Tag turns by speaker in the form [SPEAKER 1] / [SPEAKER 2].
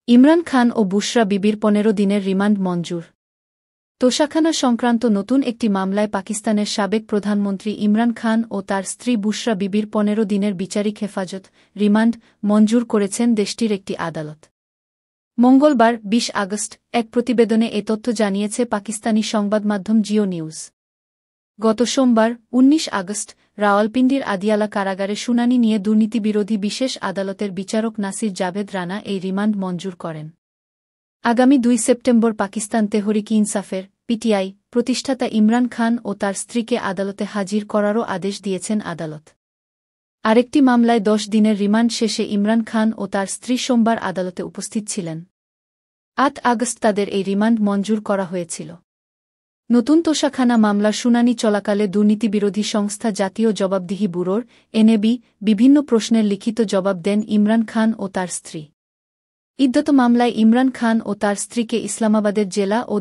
[SPEAKER 1] ইমরান খান ও বুশরা বিবির ১৫ দিনের রিমান্ড মঞ্জুর। তোশাখানা সংক্রান্ত নতুন একটি মামলায় পাকিস্তানের সাবেক প্রধানমন্ত্রী ইমরান খান ও তার স্ত্রী বুশরা বিবির ১৫ দিনের বিচারিক হেফাজত রিমান্ড মঞ্জুর করেছেন দেশটির একটি আদালত। মঙ্গলবার ২০ আগস্ট এক প্রতিবেদনে এ তথ্য জানিয়েছে পাকিস্তানি সংবাদমাধ্যম জিও নিউজ। গত সোমবার ১৯ আগস্ট রাওয়ালপিন্ডির আদিয়ালা কারাগারে শুনানি নিয়ে দুর্নীতিবিরোধী বিশেষ আদালতের বিচারক নাসির জাভেদ রানা এই রিমান্ড মঞ্জুর করেন। আগামী ২ সেপ্টেম্বর পাকিস্তান তেহরিক-ই-ইনসাফের পিটিআই প্রতিষ্ঠাতা ইমরান খান ও তার স্ত্রীকে আদালতে হাজির করারও আদেশ দিয়েছেন আদালত। আরেকটি মামলায় ১০ দিনের রিমান্ড শেষে ইমরান খান ও তার স্ত্রী সোমবার আদালতে উপস্থিত ছিলেন। ৮ আগস্ট তাদের এই রিমান্ড মঞ্জুর করা হয়েছিল। নতুন তোশাখানা মামলার শুনানি চলাকালে দুর্নীতিবিরোধী সংস্থা জাতীয় জবাবদিহি ব্যুরোর এনএবি বিভিন্ন প্রশ্নের লিখিত জবাব দেন ইমরান খান ও তার স্ত্রী। ইদ্যত মামলায় ইমরান খান ও তার স্ত্রীকে ইসলামাবাদের জেলা ও